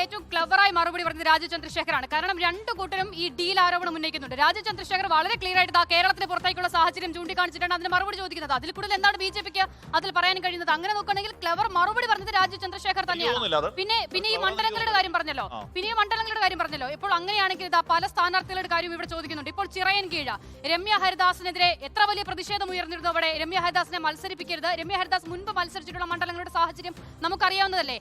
ഏറ്റവും ക്ലവറായി മറുപടി പറഞ്ഞത് രാജീവ് ചന്ദ്രശേഖറാണ്. കാരണം രണ്ടു കൂട്ടരും ഈ ഡീൽ ആരോപണം ഉന്നയിക്കുന്നുണ്ട്. രാജീവ് ചന്ദ്രശേഖർ വളരെ ക്ലിയർ ആയിട്ട് കേരളത്തിന് പുറത്തേക്കുള്ള സാഹചര്യം ചൂണ്ടിക്കാണിച്ചിട്ടാണ് അതിന് മറുപടി ചോദിക്കുന്നത്. അതിൽ കൂടുതൽ എന്താണ് ബിജെപിക്ക് അതിൽ പറയാൻ കഴിയുന്നത്? അങ്ങനെ നോക്കുകയാണെങ്കിൽ ക്ലവർ മറുപടി പറഞ്ഞത് രാജീവ് ചന്ദ്രശേഖർ തന്നെയാണ്. പിന്നെ ഈ മണ്ഡലങ്ങളുടെ കാര്യം പറഞ്ഞല്ലോ. ഇപ്പോൾ അങ്ങനെയാണെങ്കിൽ ഇതാ പല സ്ഥാനാർത്ഥികളുടെ കാര്യം ഇവിടെ ചോദിക്കുന്നുണ്ട്. ഇപ്പോൾ ചിറയൻകീഴ് രമ്യ ഹരിദാസിനെതിരെ എത്ര വലിയ പ്രതിഷേധം ഉയർന്നിരുന്നു. അവിടെ രമ്യ ഹരിദാസിനെ മത്സരിപ്പിക്കരുത്. രമ്യ ഹരിദാസ് മുൻപ് മത്സരിച്ചിട്ടുള്ള മണ്ഡലങ്ങളുടെ സാഹചര്യം നമുക്കറിയാവുന്നതല്ലേ.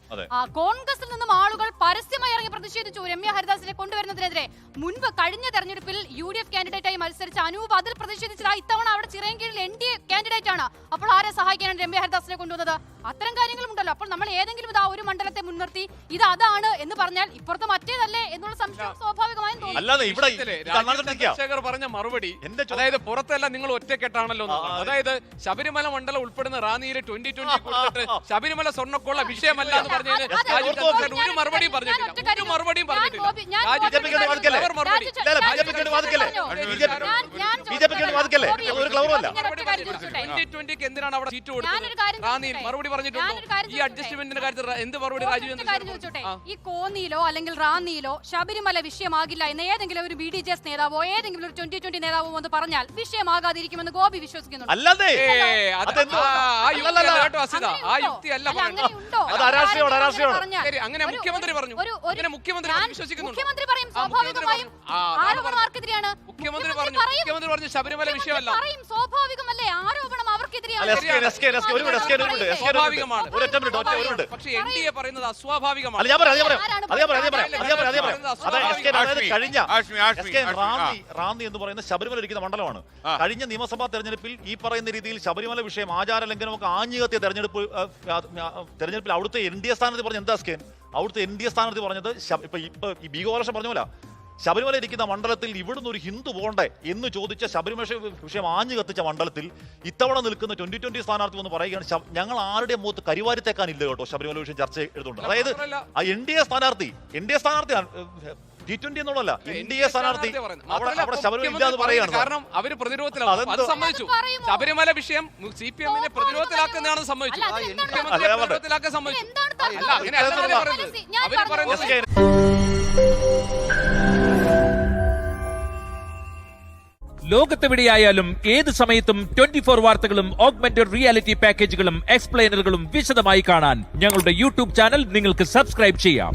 കോൺഗ്രസിൽ നിന്നും ആളുകൾ പരസ്യമായി ഇറങ്ങി പ്രതിഷേധിച്ചു രമ്യ ഹരിദാസിനെ കൊണ്ടുവരുന്നതിനെതിരെ. മുൻപ് കഴിഞ്ഞ തെരഞ്ഞെടുപ്പിൽ UDF കാൻഡിഡേറ്റായി മത്സരിച്ച അനൂപ് അതിൽ പ്രതിഷേധിച്ചത് ഇത്തവണ അവിടെ ചിറയൻകീഴിൽ NDA കാൻഡിഡേറ്റ് ആണ്. അപ്പോൾ ആരെ സഹായിക്കാനാണ് രമ്യ ഹരിദാസിനെ കൊണ്ടുവന്നത്? അത്തരം കാര്യങ്ങളും ഉണ്ടല്ലോ. അപ്പോൾ നമ്മൾ ഏതെങ്കിലും ഇതാ ഒരു മണ്ഡലത്തെ മുൻനിർത്തി ഇത് അതാണ് എന്ന് പറഞ്ഞാൽ ഇപ്പുറത്ത് മറ്റേതല്ലേ എന്നുള്ള സംശയം സ്വാഭാവികമായും തോന്നും. പറഞ്ഞ മറുപടി അതായത് പുറത്തല്ല നിങ്ങൾ ഒറ്റക്കെട്ടാണല്ലോ. അതായത് ശബരിമല മണ്ഡലം ഉൾപ്പെടുന്ന റാന്നിയിലെ 2020 കൊടുത്തിട്ട് ശബരിമല സ്വർണ്ണക്കൊള്ള വിഷയമല്ല എന്ന് പറഞ്ഞതിന് ഒരു മറുപടിയും പറഞ്ഞിട്ടില്ല. എന്തിനാണ് അവിടെ സീറ്റ് കൊടുത്തത്? റാന്നിയിൽ മറുപടി പറഞ്ഞിട്ടുണ്ടോ? ഈ അഡ്ജസ്റ്റ്മെന്റിന്റെ കാര്യത്തിൽ എന്ത് മറുപടി രാജീവ്? ഈ കോന്നിയിലോ അല്ലെങ്കിൽ റാന്നിയിലോ ശബരിമല വിഷയമാകില്ല എന്ന് ഏതെങ്കിലും ഒരു BDJS നേതാവോ ഏതെങ്കിലും ഒരു 2020 നേതാവോ എന്ന് പറഞ്ഞാൽ വിഷയമാകാതിരിക്കുമെന്ന് ഗോപി വിശ്വസിക്കുന്നു. അങ്ങനെ മുഖ്യമന്ത്രി പറഞ്ഞു. മുഖ്യമന്ത്രി പറയും സ്വാഭാവികമായും ആരോപണമാർക്കെതിരെയാണ്. മുഖ്യമന്ത്രി പറഞ്ഞു ശബരിമല വിഷയമല്ല. സ്വാഭാവികമല്ലേ ആരോപണം അവർക്കെതിരെയാണ്. പക്ഷേ NDA പറയുന്നത് അസ്വാഭാവികമാണ്. റാന്നി എന്ന് പറയുന്ന ശബരിമല ഇരിക്കുന്ന മണ്ഡലമാണ്. കഴിഞ്ഞ നിയമസഭാ തെരഞ്ഞെടുപ്പിൽ ഈ പറയുന്ന രീതിയിൽ ശബരിമല വിഷയം ആചാര ലംഘനമൊക്കെ ആഞ്ഞുകത്തിയ തെരഞ്ഞെടുപ്പിൽ അവിടുത്തെ NDA സ്ഥാനാർത്ഥി പറഞ്ഞ എന്താ സ്കേൻ? അവിടുത്തെ NDA സ്ഥാനാർത്ഥി പറഞ്ഞത് ഇപ്പൊ ഈ ബീഗോലക്ഷം പറഞ്ഞ പോലെ ശബരിമല ഇരിക്കുന്ന മണ്ഡലത്തിൽ ഇവിടുന്ന് ഒരു ഹിന്ദു പോണ്ടേ എന്ന് ചോദിച്ച ശബരിമല വിഷയം ആഞ്ഞു കത്തിച്ച മണ്ഡലത്തിൽ ഇത്തവണ നിൽക്കുന്ന 2020 സ്ഥാനാർത്ഥി എന്ന് പറയുകയാണ് ഞങ്ങൾ ആരുടെയും മുഖത്ത് കരിവാരിത്തേക്കാനില്ല കേട്ടോ ശബരിമല വിഷയം ചർച്ച എടുത്തുണ്ട്. അതായത് ആ NDA സ്ഥാനാർത്ഥി G20 എന്നുള്ളതല്ല, NDA സ്ഥാനാർത്ഥി അവിടെ ശബരിമല ഇല്ലാതെ പറയുകയാണ്. കാരണം അവര് പ്രതിരോധത്തിലാക്കും. അത് സമ്മതിച്ചു. ശബരിമല വിഷയം CPM-നെ പ്രതിരോധത്തിലാക്കുന്നതാണെന്ന് സമ്മതിച്ചു. പ്രതിരോധത്തിലാക്കാൻ സമ്മതിച്ചു. അല്ല അങ്ങനെയല്ല പറയുന്നത്. അവര് പറയുന്നത് ലോകത്തെവിടെയായാലും ഏത് സമയത്തും 24 വാർത്തകളും ഓഗ്മെന്റഡ് റിയാലിറ്റി പാക്കേജുകളും എക്സ്പ്ലെയിനറുകളും വിശദമായി കാണാൻ ഞങ്ങളുടെ YouTube ചാനൽ നിങ്ങൾക്ക് സബ്സ്ക്രൈബ് ചെയ്യാം.